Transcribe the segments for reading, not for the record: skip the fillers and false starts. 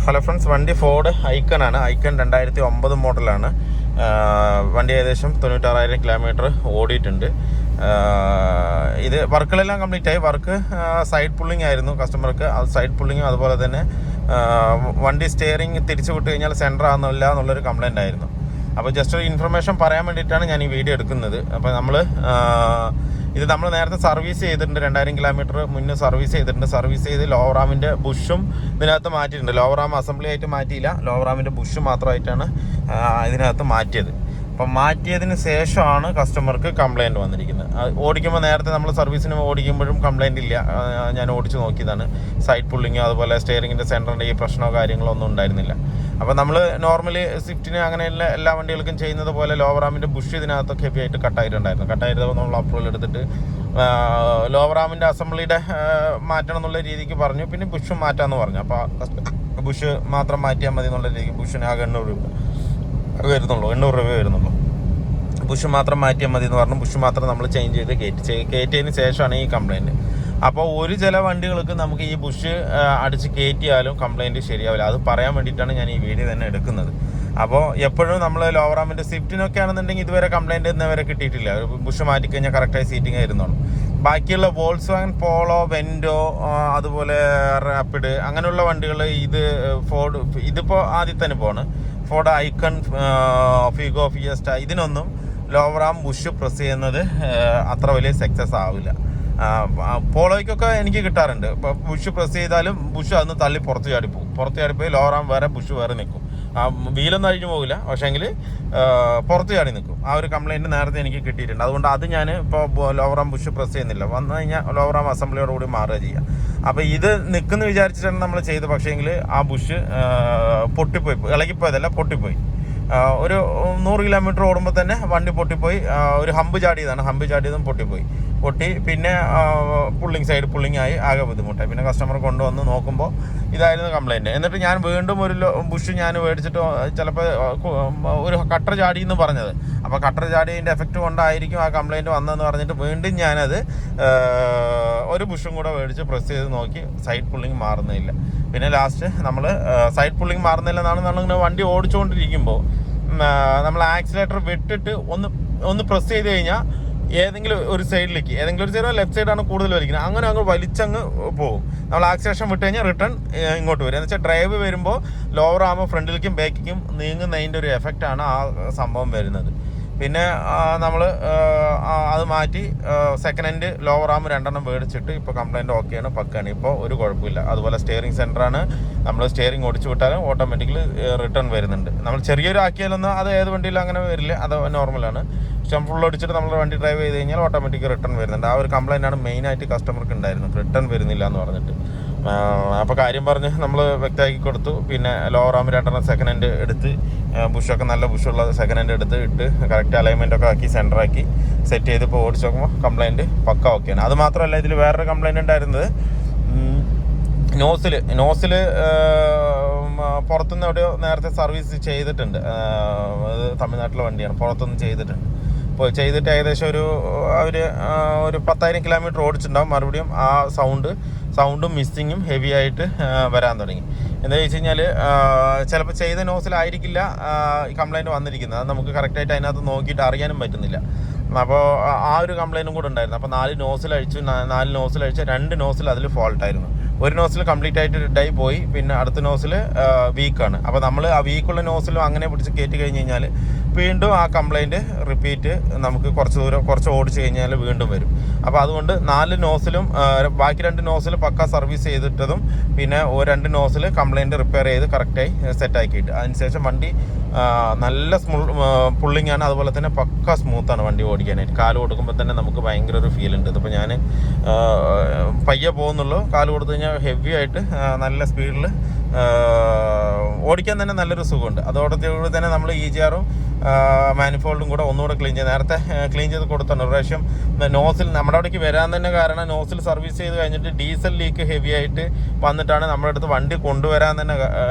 Hello friends, വണ്ടി Ford icon ആണ്. Icon 2009 മോഡലാണ്. വണ്ടി ഏകദേശം 96,000 കിലോമീറ്റർ ഓടിയിട്ടുണ്ട്. ഇത് വർക്കുകളെല്ലാം കംപ്ലീറ്റ് ആയി. വർക്ക് സൈഡ് പുള്ളിങ് ആയിരുന്നു കസ്റ്റമർക്ക്. അത് സൈഡ് പുള്ളിങ്ങും അതുപോലെ തന്നെ വണ്ടി സ്റ്റിയറിംഗ് തിരിച്ചു വിട്ട് കഴിഞ്ഞാൽ സെൻറ്റർ ആകുന്നില്ല എന്നുള്ളൊരു കംപ്ലയിൻ്റ് ആയിരുന്നു. അപ്പോൾ ജസ്റ്റ് ഒരു ഇൻഫർമേഷൻ പറയാൻ വേണ്ടിയിട്ടാണ് ഞാൻ ഈ വീഡിയോ എടുക്കുന്നത്. അപ്പോൾ നമ്മൾ നേരത്തെ സർവീസ് ചെയ്തിട്ടുണ്ട്. 2000 കിലോമീറ്റർ മുന്നേ സർവീസ് ചെയ്തിട്ടുണ്ട്. സർവീസ് ചെയ്ത് ലോവർ റാമിൻ്റെ ബുഷും ഇതിനകത്ത് മാറ്റിയിട്ടുണ്ട്. ലോവർ റാം അസംബ്ലി ആയിട്ട് മാറ്റിയില്ല, ലോവർ റാമിൻ്റെ ബുഷ് മാത്രമായിട്ടാണ് ഇതിനകത്ത് മാറ്റിയത്. അപ്പം മാറ്റിയതിന് ശേഷമാണ് കസ്റ്റമർക്ക് കംപ്ലയിൻറ്റ് വന്നിരിക്കുന്നത്. ഓടിക്കുമ്പോൾ നേരത്തെ നമ്മൾ സർവീസിന് ഓടിക്കുമ്പോഴും കംപ്ലയിൻ്റ് ഇല്ല. ഞാൻ ഓടിച്ച് നോക്കിയതാണ്. സൈഡ് പുള്ളിങ്ങോ അതുപോലെ സ്റ്റിയറിങ്ങിൻ്റെ സെൻറ്ററിൻ്റെ ഈ പ്രശ്നമോ കാര്യങ്ങളോ ഒന്നും ഉണ്ടായിരുന്നില്ല. അപ്പോൾ നമ്മൾ നോർമലി സ്വിഫ്റ്റിന് അങ്ങനെയുള്ള എല്ലാ വണ്ടികൾക്കും ചെയ്യുന്നത് പോലെ ലോവർ റാമിൻ്റെ ബുഷ് ഇതിനകത്തൊക്കെ ഹെവി ആയിട്ട് കട്ടായിട്ടുണ്ടായിരുന്നു. കട്ടായിരുന്നപ്പോൾ നമ്മൾ അപ്രൂവൽ എടുത്തിട്ട് ലോവർ റാമിൻ്റെ അസംബ്ലിയുടെ മാറ്റണം എന്നുള്ള രീതിക്ക് പറഞ്ഞു. പിന്നെ ബുഷും മാറ്റാമെന്ന് പറഞ്ഞു. അപ്പോൾ ബുഷ് മാത്രം മാറ്റിയാൽ മതി എന്നുള്ള രീതിക്ക് ബുഷിന് ആകെ 800 രൂപ വരുന്നുള്ളൂ. ബുഷ് മാത്രം മാറ്റിയാൽ മതി എന്ന് പറഞ്ഞു. ബുഷ് മാത്രം നമ്മൾ ചേഞ്ച് ചെയ്ത് കയറ്റിയതിന് ശേഷമാണ് ഈ കംപ്ലയിൻറ്റ്. അപ്പോൾ ചില വണ്ടികൾക്ക് നമുക്ക് ഈ ബുഷ് അടിച്ച് കയറ്റിയാലും കംപ്ലയിൻറ്റ് ശരിയാവില്ല. അത് പറയാൻ വേണ്ടിയിട്ടാണ് ഞാൻ ഈ വീഡിയോ തന്നെ എടുക്കുന്നത്. അപ്പോൾ എപ്പോഴും നമ്മൾ ലോവർ റാമിൻ്റെ സ്വിഫ്റ്റിനൊക്കെ ആണെന്നുണ്ടെങ്കിൽ ഇതുവരെ കംപ്ലയിൻറ്റ് ഇന്നവരെ കിട്ടിയിട്ടില്ല. ബുഷ് മാറ്റിക്കഴിഞ്ഞാൽ കറക്റ്റായി സീറ്റിംഗ് ആയിരുന്നുള്ളൂ. ബാക്കിയുള്ള വോൾസ്വാഗൻ പോളോ, വെൻഡോ, അതുപോലെ റാപ്പിഡ് അങ്ങനെയുള്ള വണ്ടികൾ, ഇത് ഫോർഡ്, ഇതിപ്പോൾ ആദ്യത്തെ അനുഭവമാണ്. ഫോർഡ് ഐക്കൺ, ഫിഗോ, ഫിയസ്റ്റ, ഇതിനൊന്നും ലോവർ റാം ബുഷ് പ്രസ് ചെയ്യുന്നത് അത്ര വലിയ സക്സസ് ആവില്ല. പോളോയ്ക്കൊക്കെ എനിക്ക് കിട്ടാറുണ്ട്. ഇപ്പോൾ ബുഷ് പ്രസ് ചെയ്താലും ബുഷ് അതൊന്ന് തള്ളി പുറത്ത് ചാടിപ്പോയി ലോവർ റാം വേറെ, ബുഷ് വേറെ നിൽക്കും. വീലൊന്നും അഴിഞ്ഞു പോകില്ല, പക്ഷേങ്കിൽ പുറത്ത് ചാടി നിൽക്കും. ആ ഒരു കംപ്ലയിൻറ്റ് നേരത്തെ എനിക്ക് കിട്ടിയിട്ടുണ്ട്. അതുകൊണ്ട് അത് ഞാൻ ഇപ്പോൾ ലോവർ റാം ബുഷ് പ്രസ് ചെയ്യുന്നില്ല. വന്നു കഴിഞ്ഞാൽ ലോവർ റാം അസംബ്ലിയോടുകൂടി മാറുക ചെയ്യുക. അപ്പോൾ ഇത് നിൽക്കുന്ന വിചാരിച്ചിട്ടാണ് നമ്മൾ ചെയ്ത്. പക്ഷേങ്കിൽ ആ ബുഷ് പൊട്ടിപ്പോയി, ഇളകിപ്പോയതല്ല, പൊട്ടിപ്പോയി. ഒരു 100 കിലോമീറ്റർ ഓടുമ്പോൾ തന്നെ വണ്ടി പൊട്ടിപ്പോയി. ഒരു ഹമ്പ് ചാടിയതും പൊട്ടി. പിന്നെ സൈഡ് പുള്ളിങ് ആയി, ആകെ ബുദ്ധിമുട്ടായി. പിന്നെ കസ്റ്റമർ കൊണ്ടുവന്ന് നോക്കുമ്പോൾ ഇതായിരുന്നു കംപ്ലയിൻറ്റ്. എന്നിട്ട് ഞാൻ വീണ്ടും ഒരു ബുഷ് ഞാൻ മേടിച്ചിട്ട് ചിലപ്പോൾ ഒരു കട്ടർ ചാടി എന്ന് പറഞ്ഞത്. അപ്പോൾ കട്ടർ ചാടിയതിൻ്റെ എഫക്റ്റ് കൊണ്ടായിരിക്കും ആ കംപ്ലയിൻറ്റ് വന്നതെന്ന് പറഞ്ഞിട്ട് വീണ്ടും ഞാനത് ഒരു ബുഷും കൂടെ മേടിച്ച് പ്രസ് ചെയ്ത് നോക്കി. സൈഡ് പുള്ളിങ് മാറുന്നില്ല. പിന്നെ ലാസ്റ്റ് നമ്മൾ സൈഡ് പുള്ളിങ് മാറുന്നില്ല എന്നാണ് നമ്മളിങ്ങനെ വണ്ടി ഓടിച്ചുകൊണ്ടിരിക്കുമ്പോൾ നമ്മൾ ആക്സിലേറ്റർ വിട്ടിട്ട് ഒന്ന് പ്രസ് ചെയ്ത് കഴിഞ്ഞാൽ ഏതെങ്കിലും ഒരു സൈഡ് ലെഫ്റ്റ് സൈഡാണ് കൂടുതൽ വലിക്കുന്നത്, അങ്ങനെ അങ്ങ് വലിച്ചങ്ങ് പോകും. നമ്മൾ ആക്സിലേഷൻ വിട്ട് കഴിഞ്ഞാൽ റിട്ടേൺ ഇങ്ങോട്ട് വരും. എന്ന് വെച്ചാൽ ഡ്രൈവ് വരുമ്പോൾ ലോവർ ആകുമ്പോൾ ഫ്രണ്ടിലേക്കും ബാക്കിലേക്കും നീങ്ങുന്നതിൻ്റെ ഒരു എഫക്റ്റാണ് ആ സംഭവം വരുന്നത്. പിന്നെ നമ്മൾ അത് മാറ്റി സെക്കൻഡ് ഹാൻഡ് ലോവർ ആം 2 മേടിച്ചിട്ട് ഇപ്പോൾ കംപ്ലയിൻറ്റ് ഓക്കെയാണ്, പക്കാണ്. ഇപ്പോൾ ഒരു കുഴപ്പമില്ല. അതുപോലെ സ്റ്റിയറിംഗ് സെൻറ്ററാണ്. നമ്മൾ സ്റ്റിയറിംഗ് ഓടിച്ചു വിട്ടാലും ഓട്ടോമാറ്റിക്കലി റിട്ടേൺ വരുന്നുണ്ട്. നമ്മൾ ചെറിയൊരു ആക്കിയാലൊന്നും അത് ഏത് വണ്ടിയിലും അങ്ങനെ വരില്ല, അത് നോർമലാണ്. ഫുൾ അടിച്ചിട്ട് നമ്മൾ വണ്ടി ഡ്രൈവ് ചെയ്ത് കഴിഞ്ഞാൽ ഓട്ടോമാറ്റിക് റിട്ടേൺ വരുന്നുണ്ട്. ആ ഒരു കംപ്ലയിൻ്റാണ് മെയിനായിട്ട് കസ്റ്റമർക്ക് ഉണ്ടായിരുന്നത്, റിട്ടേൺ വരുന്നില്ല എന്ന് പറഞ്ഞിട്ട്. അപ്പോൾ കാര്യം പറഞ്ഞ് നമ്മൾ വ്യക്തമാക്കി കൊടുത്തു. പിന്നെ ലോവർ ആം 2 സെക്കൻഡ് ഹാൻഡ് എടുത്ത്, ബുഷൊക്കെ നല്ല ബുഷുള്ള സെക്കൻഡ് ഹാൻഡ് എടുത്ത് ഇട്ട് കറക്റ്റ് അലൈൻമെൻറ്റൊക്കെ ആക്കി സെൻറ്ററാക്കി സെറ്റ് ചെയ്ത് ഇപ്പോൾ ഓടിച്ച് നോക്കുമ്പോൾ കംപ്ലയിൻറ്റ് പക്ക ഓക്കെയാണ്. അത് മാത്രമല്ല, ഇതിൽ വേറൊരു കംപ്ലയിൻറ്റ് ഉണ്ടായിരുന്നത് നോസിൽ പുറത്തുനിന്ന് എവിടെയോ നേരത്തെ സർവീസ് ചെയ്തിട്ടുണ്ട്. അത് തമിഴ്നാട്ടിലെ വണ്ടിയാണ്, പുറത്തുനിന്ന് ചെയ്തിട്ടുണ്ട്. ഇപ്പോൾ ചെയ്തിട്ട് ഏകദേശം ഒരു 10,000 കിലോമീറ്റർ ഓടിച്ചിട്ടുണ്ടാവും. മറുപടിയും ആ സൗണ്ടും മിസ്സിങ്ങും ഹെവി ആയിട്ട് വരാൻ തുടങ്ങി. എന്താ വെച്ച് കഴിഞ്ഞാൽ ചിലപ്പോൾ ചെയ്ത നോസിലായിരിക്കില്ല കംപ്ലയിൻറ്റ് വന്നിരിക്കുന്നത്. അത് നമുക്ക് കറക്റ്റായിട്ട് അതിനകത്ത് നോക്കിയിട്ട് അറിയാനും പറ്റുന്നില്ല. അപ്പോൾ ആ ഒരു കംപ്ലയിൻറ്റും കൂടെ ഉണ്ടായിരുന്നു. അപ്പോൾ 4 നോസിൽ അഴിച്ച് 2 നോസിൽ അതിൽ ഫോൾട്ടായിരുന്നു. ഒരു നോസിൽ കംപ്ലീറ്റ് ആയിട്ട് ഡെഡായി പോയി. പിന്നെ അടുത്ത നോസിൽ വീക്കാണ്. അപ്പോൾ നമ്മൾ ആ വീക്കുള്ള നോസിലും അങ്ങനെ പിടിച്ച് കയറ്റി കഴിഞ്ഞ് കഴിഞ്ഞാൽ വീണ്ടും ആ കംപ്ലയിൻറ്റ് റിപ്പീറ്റ് നമുക്ക് കുറച്ച് ഓടിച്ച് കഴിഞ്ഞാൽ വീണ്ടും വരും. അപ്പോൾ അതുകൊണ്ട് 4 നോസിലും ബാക്കി 2 നോസിൽ പക്ക സർവീസ് ചെയ്തിട്ടതും പിന്നെ 2 നോസിൽ കംപ്ലയിൻറ്റ് റിപ്പയർ ചെയ്ത് കറക്റ്റായി സെറ്റാക്കിയിട്ട് അതിനുശേഷം വണ്ടി നല്ല പുള്ളിങ് ആണ്. അതുപോലെ തന്നെ പക്ക സ്മൂത്താണ് വണ്ടി ഓടിക്കാനായിട്ട്. കാല് കൊടുക്കുമ്പോൾ തന്നെ നമുക്ക് ഭയങ്കര ഒരു ഫീൽ ഉണ്ട്. ഇതിപ്പോൾ ഞാൻ പയ്യെ പോകുന്നുള്ളൂ. കാല് കൊടുത്തു കഴിഞ്ഞാൽ ഹെവി ആയിട്ട് നല്ല സ്പീഡിൽ ഓടിക്കാൻ തന്നെ നല്ലൊരു സുഖമുണ്ട്. അതോടൊപ്പം തന്നെ നമ്മൾ EGR-ഉം മാനിഫോൾഡും കൂടെ ഒന്നുകൂടെ നേരത്തെ ക്ലീൻ ചെയ്ത് കൊടുത്താണ്. ഒരു പ്രാവശ്യം നോസിൽ നമ്മുടെ അവിടേക്ക് വരാൻ തന്നെ കാരണം നോസിൽ സർവീസ് ചെയ്ത് കഴിഞ്ഞിട്ട് ഡീസൽ ലീക്ക് ഹെവി ആയിട്ട് വന്നിട്ടാണ് നമ്മുടെ അടുത്ത് വണ്ടി കൊണ്ടുവരാൻ തന്നെ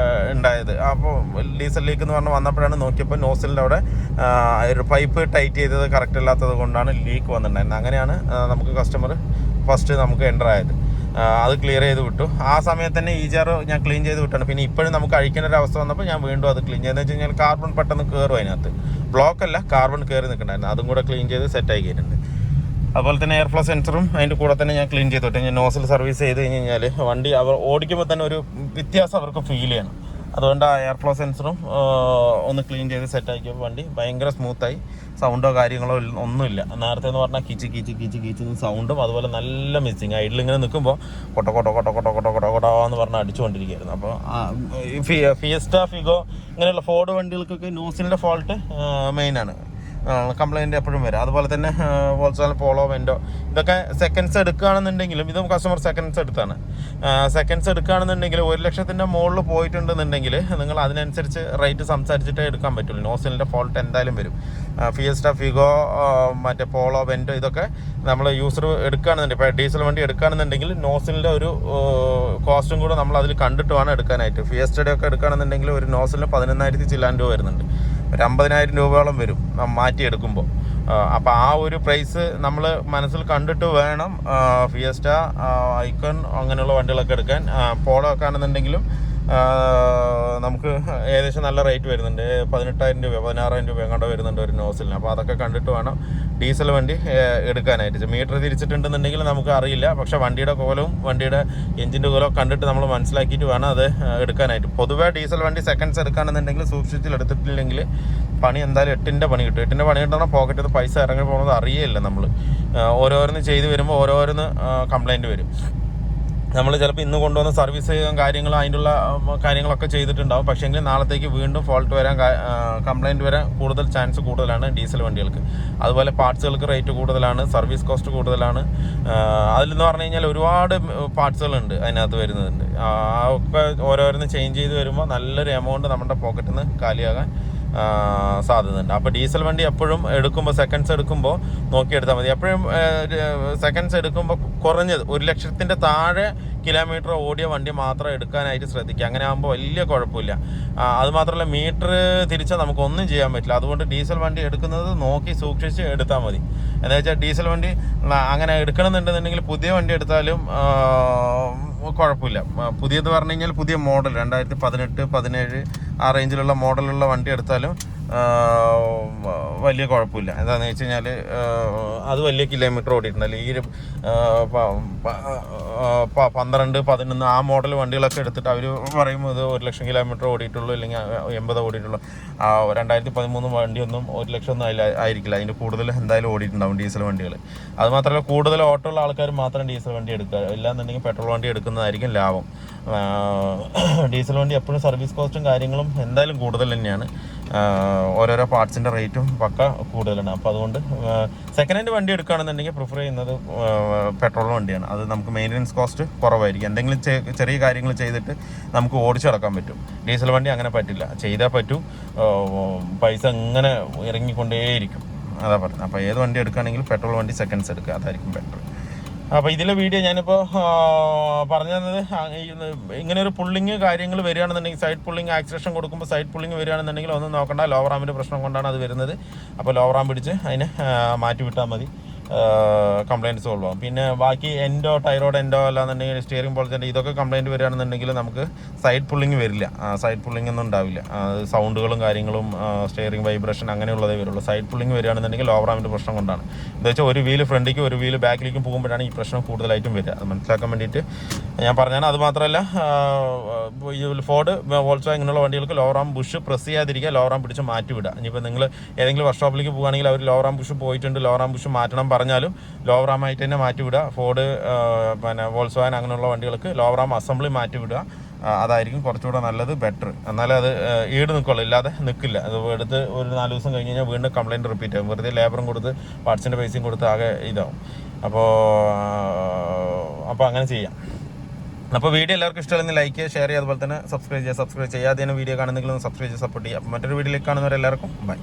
ഉണ്ടായത്. അപ്പോൾ ഡീസൽ ലീക്ക് എന്ന് പറഞ്ഞ് വന്നപ്പോഴാണ് നോക്കിയപ്പോൾ നോസിലിൻ്റെ അവിടെ ഒരു പൈപ്പ് ടൈറ്റ് ചെയ്തത് കറക്റ്റ് അല്ലാത്തത് കൊണ്ടാണ് ലീക്ക് വന്നിട്ടുണ്ടായിരുന്നത്. അങ്ങനെയാണ് നമുക്ക് കസ്റ്റമർ ഫസ്റ്റ് നമുക്ക് എൻ്റർ ആയത്. അത് ക്ലിയർ ചെയ്ത് വിട്ടു. ആ സമയത്ത് തന്നെ ഈ ജാർ ഞാൻ ക്ലീൻ ചെയ്ത് വിട്ടാണ്. പിന്നെ ഇപ്പോഴും നമുക്ക് അഴിക്കേണ്ട ഒരു അവസ്ഥ വന്നപ്പോൾ ഞാൻ വീണ്ടും അത് ക്ലീൻ ചെയ്തെന്ന് വെച്ച് കഴിഞ്ഞാൽ കാർബൺ പെട്ടെന്ന് കയറും അതിനകത്ത്. ബ്ലോക്കല്ല, കാർബൺ കയറി നിൽക്കണ്ടായിരുന്നു. അതും കൂടെ ക്ലീൻ ചെയ്ത് സെറ്റായി കഴിഞ്ഞിട്ടുണ്ട്. അതുപോലെ തന്നെ എയർ ഫ്ലോ സെൻസറും അതിൻ്റെ കൂടെ തന്നെ ഞാൻ ക്ലീൻ ചെയ്ത് വിട്ടു. ഞാൻ നോസിൽ സർവീസ് ചെയ്ത് കഴിഞ്ഞ് കഴിഞ്ഞാൽ വണ്ടി അവർ ഓടിക്കുമ്പോൾ തന്നെ ഒരു വ്യത്യാസം അവർക്ക് ഫീൽ ചെയ്യണം. അതുകൊണ്ട് ആ എയർ ഫ്ലോ സെൻസറും ഒന്ന് ക്ലീൻ ചെയ്ത് സെറ്റാക്കിയപ്പോൾ വണ്ടി ഭയങ്കര സ്മൂത്തായി. സൗണ്ടോ കാര്യങ്ങളോ ഒന്നുമില്ല. നേരത്തെ എന്ന് പറഞ്ഞാൽ കീച്ച് സൗണ്ടും അതുപോലെ നല്ല മിസ്സിങ്. ഐഡിലിങ്ങനെ നിൽക്കുമ്പോൾ കൊട്ട എന്ന് പറഞ്ഞാൽ അടിച്ചുകൊണ്ടിരിക്കുകയായിരുന്നു. അപ്പോൾ ഫിയസ്റ്റ, ഫിഗോ ഇങ്ങനെയുള്ള ഫോർഡ് വണ്ടികൾക്കൊക്കെ നോസിലിൻ്റെ ഫോൾട്ട് മെയിനാണ്, കംപ്ലൈൻറ്റ് എപ്പോഴും വരും. അതുപോലെ തന്നെ വോൾസ്വാഗൻ പോളോ, വെൻഡോ ഇതൊക്കെ സെക്കൻഡ്സ് എടുക്കുകയാണെന്നുണ്ടെങ്കിലും ഇതും കസ്റ്റമർ സെക്കൻഡ്സ് എടുത്താണ്. സെക്കൻഡ്സ് എടുക്കുകയാണെന്നുണ്ടെങ്കിൽ 1,00,000 മുകളിൽ പോയിട്ടുണ്ടെന്നുണ്ടെങ്കിൽ നിങ്ങൾ അതിനനുസരിച്ച് റേറ്റ് സംസാരിച്ചിട്ടേ എടുക്കാൻ പറ്റുള്ളൂ. നോസിലിൻ്റെ ഫോൾട്ട് എന്തായാലും വരും. ഫിയസ്റ്റ, ഫിഗോ, മറ്റേ പോളോ, വെൻഡോ ഇതൊക്കെ നമ്മൾ യൂസർ എടുക്കുകയാണെന്നുണ്ടെങ്കിൽ, ഇപ്പോൾ ഡീസൽ വണ്ടി എടുക്കുകയാണെന്നുണ്ടെങ്കിൽ നോസിലിൻ്റെ ഒരു കോസ്റ്റും കൂടെ നമ്മൾ അതിൽ കണ്ടിട്ട് വേണം എടുക്കാനായിട്ട്. ഫിയസ്റ്റയുടെ ഒക്കെ എടുക്കുകയാണെന്നുണ്ടെങ്കിൽ ഒരു നോസിലിന് 11,000 ചില്ലാൻ രൂപ വരുന്നുണ്ട്. ഒരു 50,000 രൂപയോളം വരും മാറ്റിയെടുക്കുമ്പോൾ. അപ്പോൾ ആ ഒരു പ്രൈസ് നമ്മൾ മനസ്സിൽ കണ്ടിട്ട് വേണം ഫിയസ്റ്റ, ഐക്കൺ അങ്ങനെയുള്ള വണ്ടികളൊക്കെ എടുക്കാൻ. പോളോ ഒക്കെ ആണെന്നുണ്ടെങ്കിലും നമുക്ക് ഏകദേശം നല്ല റേറ്റ് വരുന്നുണ്ട്. 18,000 രൂപ 16,000 രൂപ എങ്ങോട്ട് വരുന്നുണ്ട് ഒരു നോസിലിന്. അപ്പോൾ അതൊക്കെ കണ്ടിട്ട് വേണം ഡീസൽ വണ്ടി എടുക്കാനായിട്ട്. മീറ്റർ തിരിച്ചിട്ടുണ്ടെന്നുണ്ടെങ്കിൽ നമുക്ക് അറിയില്ല, പക്ഷേ വണ്ടിയുടെ കോലവും വണ്ടിയുടെ എഞ്ചിൻ്റെ കോലവും കണ്ടിട്ട് നമ്മൾ മനസ്സിലാക്കിയിട്ട് വേണം അത് എടുക്കാനായിട്ട്. പൊതുവേ ഡീസൽ വണ്ടി സെക്കൻഡ്സ് എടുക്കുകയാണെന്നുണ്ടെങ്കിൽ സൂക്ഷിച്ചിൽ എടുത്തിട്ടില്ലെങ്കിൽ പണി എന്തായാലും 8ൻ്റെ പണി കിട്ടും. 8ൻ്റെ പണി കിട്ടുന്ന പോക്കറ്റിൽ പൈസ ഇറങ്ങി പോകുന്നത് അറിയില്ല. നമ്മൾ ഓരോന്ന് ചെയ്ത് വരുമ്പോൾ ഓരോന്ന് കംപ്ലൈൻറ്റ് വരും. നമ്മൾ ചിലപ്പോൾ ഇന്ന് കൊണ്ടുവന്ന് സർവീസ് ചെയ്യാൻ അതിനുള്ള കാര്യങ്ങളൊക്കെ ചെയ്തിട്ടുണ്ടാവും. പക്ഷേങ്കിൽ നാളത്തേക്ക് വീണ്ടും ഫോൾട്ട് വരാൻ, കംപ്ലൈൻറ്റ് വരാൻ ചാൻസ് കൂടുതലാണ് ഡീസൽ വണ്ടികൾക്ക്. അതുപോലെ പാർട്സുകൾക്ക് റേറ്റ് കൂടുതലാണ്, സർവീസ് കോസ്റ്റ് കൂടുതലാണ്. അതിലെന്ന് പറഞ്ഞു കഴിഞ്ഞാൽ ഒരുപാട് പാർട്സുകളുണ്ട് അതിനകത്ത് വരുന്നുണ്ട്. ഒക്കെ ഓരോന്ന് ചേഞ്ച് ചെയ്ത് വരുമ്പോൾ നല്ലൊരു എമൗണ്ട് നമ്മുടെ പോക്കറ്റിൽ നിന്ന് കാലിയാകാൻ സാധ്യതയുണ്ട്. അപ്പോൾ ഡീസൽ വണ്ടി എപ്പോഴും എടുക്കുമ്പോൾ സെക്കൻഡ്സ് എടുക്കുമ്പോൾ നോക്കിയെടുത്താൽ മതി. എപ്പോഴും സെക്കൻഡ്സ് എടുക്കുമ്പോൾ കുറഞ്ഞത് 1,00,000 താഴെ കിലോമീറ്റർ ഓടിയ വണ്ടി മാത്രം എടുക്കാനായിട്ട് ശ്രദ്ധിക്കുക. അങ്ങനെ ആകുമ്പോൾ വലിയ കുഴപ്പമില്ല. അതുമാത്രമല്ല മീറ്റർ തിരിച്ചാൽ നമുക്കൊന്നും ചെയ്യാൻ പറ്റില്ല. അതുകൊണ്ട് ഡീസൽ വണ്ടി എടുക്കുന്നത് നോക്കി സൂക്ഷിച്ച് എടുത്താൽ മതി. എന്താ വെച്ചാൽ ഡീസൽ വണ്ടി അങ്ങനെ എടുക്കണമെന്നുണ്ടെന്നുണ്ടെങ്കിൽ പുതിയ വണ്ടി എടുത്താലും കുഴപ്പമില്ല. പുതിയത് പറഞ്ഞു കഴിഞ്ഞാൽ പുതിയ മോഡൽ 2018, 17 ആ റേഞ്ചിലുള്ള മോഡലുള്ള വണ്ടി എടുത്താലും വലിയ കുഴപ്പമില്ല. എന്താണെന്ന് വെച്ച് കഴിഞ്ഞാൽ അത് വലിയ കിലോമീറ്റർ ഓടിയിട്ടുണ്ടല്ലോ. ഈ 12, 11 ആ മോഡൽ വണ്ടികളൊക്കെ എടുത്തിട്ട് അവർ പറയുമ്പോൾ ഇത് 1,00,000 കിലോമീറ്റർ ഓടിയിട്ടുള്ളൂ, അല്ലെങ്കിൽ 80 ഓടിയിട്ടുള്ളൂ. 2013 വണ്ടിയൊന്നും 1,00,000 ഒന്നും ആയിരിക്കില്ല. അതിൻ്റെ കൂടുതൽ എന്തായാലും ഓടിയിട്ടുണ്ടാവും ഡീസൽ വണ്ടികൾ. അതുമാത്രമല്ല കൂടുതൽ ഓട്ടോ ഉള്ള ആൾക്കാർ മാത്രം ഡീസൽ വണ്ടി എടുക്കുക, ഇല്ലാന്നുണ്ടെങ്കിൽ പെട്രോൾ വണ്ടി എടുക്കുന്നതായിരിക്കും ലാഭം. ഡീസൽ വണ്ടി എപ്പോഴും സർവീസ് കോസ്റ്റും കാര്യങ്ങളും എന്തായാലും കൂടുതൽ തന്നെയാണ്. ഓരോരോ പാർട്സിൻ്റെ റേറ്റും പക്ക കൂടുതലാണ്. അപ്പോൾ അതുകൊണ്ട് സെക്കൻഡ് ഹാൻഡ് വണ്ടി എടുക്കുകയാണെന്നുണ്ടെങ്കിൽ പ്രിഫർ ചെയ്യുന്നത് പെട്രോൾ വണ്ടിയാണ്. അത് നമുക്ക് മെയിൻ്റനൻസ് കോസ്റ്റ് കുറവായിരിക്കും. എന്തെങ്കിലും ചെറിയ കാര്യങ്ങൾ ചെയ്തിട്ട് നമുക്ക് ഓടിച്ചിടക്കാൻ പറ്റും. ഡീസൽ വണ്ടി അങ്ങനെ പറ്റില്ല. ചെയ്താൽ പറ്റൂ, പൈസ ഇങ്ങനെ ഇറങ്ങിക്കൊണ്ടേയിരിക്കും. അതാ പറഞ്ഞത്. അപ്പോൾ ഏത് വണ്ടി എടുക്കുകയാണെങ്കിലും പെട്രോൾ വണ്ടി സെക്കൻഡ്സ് എടുക്കുക, അതായിരിക്കും ബെറ്റർ. അപ്പോൾ ഇതിലെ വീഡിയോ ഞാനിപ്പോൾ പറഞ്ഞു തന്നത്, ഇങ്ങനെ ഒരു പുള്ളിങ് കാര്യങ്ങൾ വരികയാണെന്നുണ്ടെങ്കിൽ, സൈഡ് പുള്ളിങ് ആക്സിലേഷൻ കൊടുക്കുമ്പോൾ സൈഡ് പുള്ളിങ് വരികയാണെന്നുണ്ടെങ്കിൽ ഒന്നും നോക്കണ്ട, ലോവർ ആമിൻ്റെ പ്രശ്നം കൊണ്ടാണ് അത് വരുന്നത്. അപ്പോൾ ലോവർ ആം പിടിച്ച് അതിനെ മാറ്റി വിട്ടാൽ മതി, കംപ്ലയിൻറ്റ് സോൾവ് ആകും. പിന്നെ ബാക്കി എൻഡോ, ടൈറോഡ് എൻഡോ അല്ലാന്നുണ്ടെങ്കിൽ സ്റ്റിയറിംഗ് പോളത്തിൻ്റെ ഇതൊക്കെ കംപ്ലയിൻറ്റ് വരികയാണെന്നുണ്ടെങ്കിൽ നമുക്ക് സൈഡ് പുള്ളിങ് വരില്ല. സൈഡ് പുള്ളിങ് ഒന്നും ഉണ്ടാവില്ല. സൗണ്ടുകളും കാര്യങ്ങളും സ്റ്റിയറിംഗ് വൈബ്രേഷൻ അങ്ങനെയുള്ളതേ വരുള്ളൂ. സൈഡ് പുള്ളിങ് വരികയാണെന്നുണ്ടെങ്കിൽ ലോവർ ആമിൻ്റെ പ്രശ്നം കൊണ്ടാണ്. എന്താ വെച്ചാൽ ഒരു വീല് ഫ്രണ്ടിലേക്കും ഒരു വീല് ബാക്കിലേക്കും പോകുമ്പോഴാണ് ഈ പ്രശ്നം കൂടുതലായിട്ടും വരിക. അത് മനസ്സിലാക്കാൻ വേണ്ടിയിട്ട് ഞാൻ പറഞ്ഞാണ്. അത് മാത്രമല്ല ഈ ഫോർഡ്, വോൾസ്വാഗൻ ഇങ്ങനെയുള്ള വണ്ടികൾക്ക് ലോവർ ആം ബുഷ് പ്രസ് ചെയ്യാതിരിക്കുക, ലോവർ ആം പിടിച്ച് മാറ്റി വിടുക. ഇനിയിപ്പോൾ നിങ്ങൾ ഏതെങ്കിലും വർക്ക്ഷോപ്പിലേക്ക് പോകുകയാണെങ്കിൽ അവർ ലോവർ ആം ബുഷ് പോയിട്ടുണ്ട്, ലോവർ ആം ബുഷ് മാറ്റണം പറഞ്ഞാലും ലോവർ ആം ആയിട്ട് തന്നെ മാറ്റി വിടുക. ഫോർഡ്, പിന്നെ വോൾസ്വാഗൻ അങ്ങനെയുള്ള വണ്ടികൾക്ക് ലോവർ ആം അസംബ്ലി മാറ്റി വിടുക. അതായിരിക്കും കുറച്ചുകൂടെ നല്ലത്, ബെറ്റർ. എന്നാലും അത് ഈട് നിൽക്കുള്ളൂ, ഇല്ലാതെ നിൽക്കില്ല. അത് എടുത്ത് ഒരു 4 ദിവസം കഴിഞ്ഞ് കഴിഞ്ഞാൽ വീണ്ടും കംപ്ലയിൻറ്റ് റിപ്പീറ്റ് ആകും. വെറുതെ ലേബറും കൊടുത്ത് പാർട്സിൻ്റെ പൈസയും കൊടുത്ത് ആകെ ഇതാവും. അപ്പോൾ അങ്ങനെ ചെയ്യാം. അപ്പോൾ വീഡിയോ എല്ലാവർക്കും ഇഷ്ടമല്ലെങ്കിൽ ലൈക്ക് ചെയ്യുക, ഷെയർ ചെയ്യുക, അതുപോലെ തന്നെ സബ്സ്ക്രൈബ് ചെയ്യുക. സബ്സ്ക്രൈബ് ചെയ്യാതെ തന്നെ വീഡിയോ കാണുന്നെങ്കിൽ ഒന്ന് സബ്സ്ക്രൈബ് ചെയ്ത് സപ്പോർട്ട് ചെയ്യുക. അപ്പോൾ മറ്റൊരു വീഡിയോയിലേക്ക് കാണുന്നവരെല്ലാവർക്കും ബൈ.